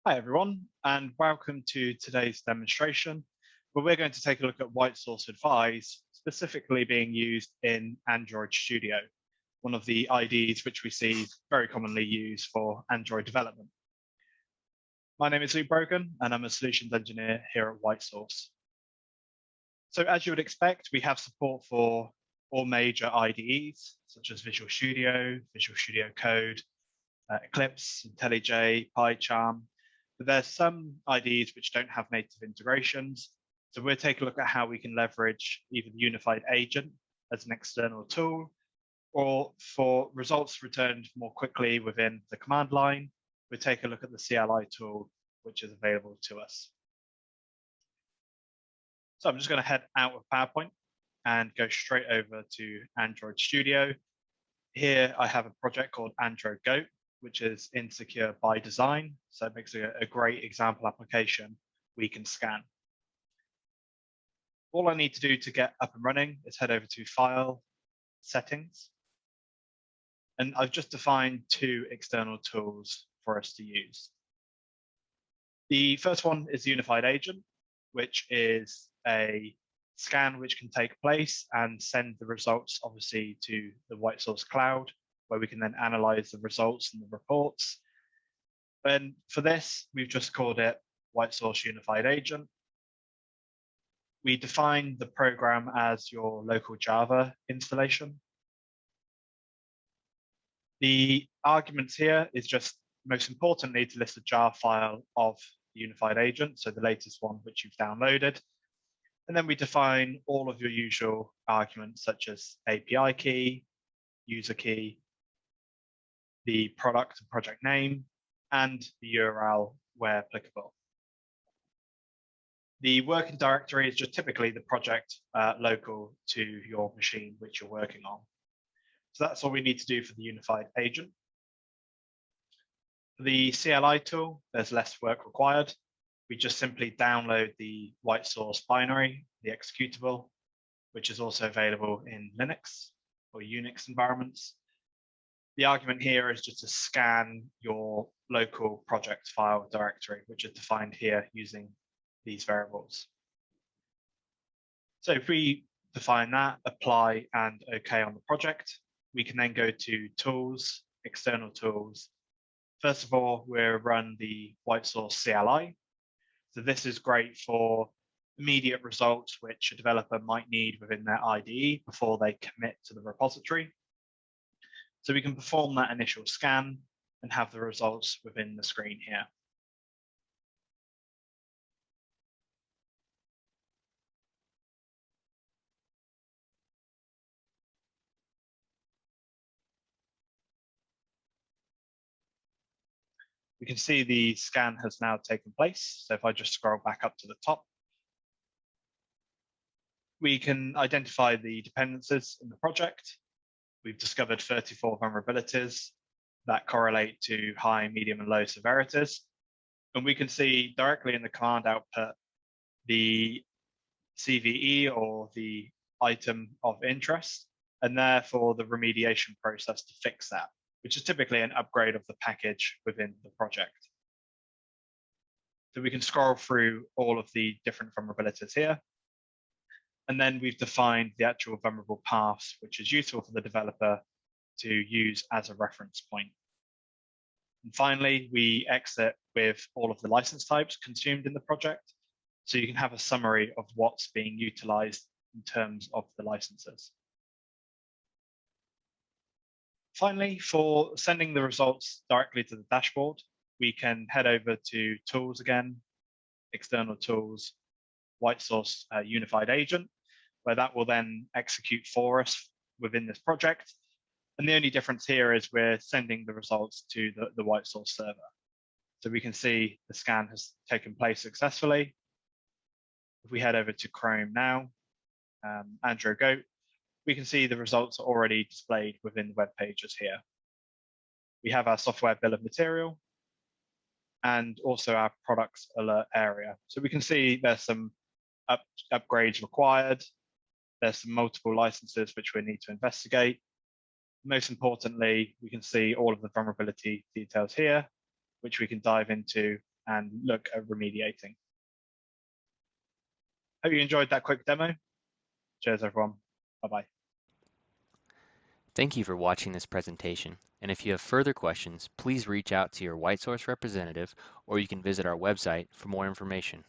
Hi everyone, and welcome to today's demonstration, where we're going to take a look at WhiteSource Advise, specifically being used in Android Studio, one of the IDEs which we see very commonly used for Android development. My name is Luke Brogan, and I'm a solutions engineer here at WhiteSource. So as you would expect, we have support for all major IDEs, such as Visual Studio Code, Eclipse, IntelliJ, PyCharm. But there's some IDEs which don't have native integrations. So we'll take a look at how we can leverage either the unified agent as an external tool, or for results returned more quickly within the command line, we'll take a look at the CLI tool, which is available to us. So I'm just going to head out of PowerPoint and go straight over to Android Studio. Here I have a project called Android Goat, which is insecure by design. So it makes a great example application we can scan. All I need to do to get up and running is head over to File, Settings. And I've just defined two external tools for us to use. The first one is the Unified Agent, which is a scan which can take place and send the results, obviously, to the WhiteSource cloud, where we can then analyze the results and the reports. And for this, we've just called it WhiteSource Unified Agent. We define the program as your local Java installation. The arguments here is just, most importantly, to list a jar file of the Unified Agent, so the latest one which you've downloaded. And then we define all of your usual arguments, such as API key, user key, the product and project name, and the URL where applicable. The working directory is just typically the project local to your machine which you're working on. So that's all we need to do for the unified agent. For the CLI tool, there's less work required. We just simply download the WhiteSource binary, the executable, which is also available in Linux or Unix environments. The argument here is just to scan your local project file directory, which is defined here using these variables. So if we define that, apply, and OK on the project, we can then go to Tools, External Tools. First of all, we'll run the WhiteSource CLI. So this is great for immediate results which a developer might need within their IDE before they commit to the repository. So we can perform that initial scan and have the results within the screen here. We can see the scan has now taken place. So if I just scroll back up to the top, we can identify the dependencies in the project. We've discovered 34 vulnerabilities that correlate to high, medium, and low severities. And we can see directly in the command output the CVE, or the item of interest, and therefore the remediation process to fix that, which is typically an upgrade of the package within the project. So we can scroll through all of the different vulnerabilities here. And then we've defined the actual vulnerable paths, which is useful for the developer to use as a reference point. And finally, we exit with all of the license types consumed in the project. So you can have a summary of what's being utilized in terms of the licenses. Finally, for sending the results directly to the dashboard, we can head over to Tools again, External Tools, WhiteSource Unified Agent, where that will then execute for us within this project. And the only difference here is we're sending the results to the WhiteSource server. So we can see the scan has taken place successfully. If we head over to Chrome now, Android Goat, we can see the results are already displayed within the web pages here. We have our software bill of material and also our products alert area. So we can see there's some upgrades required. There's some multiple licenses which we need to investigate. Most importantly, we can see all of the vulnerability details here, which we can dive into and look at remediating. Hope you enjoyed that quick demo. Cheers, everyone. Bye-bye. Thank you for watching this presentation, and if you have further questions, please reach out to your WhiteSource representative, or you can visit our website for more information.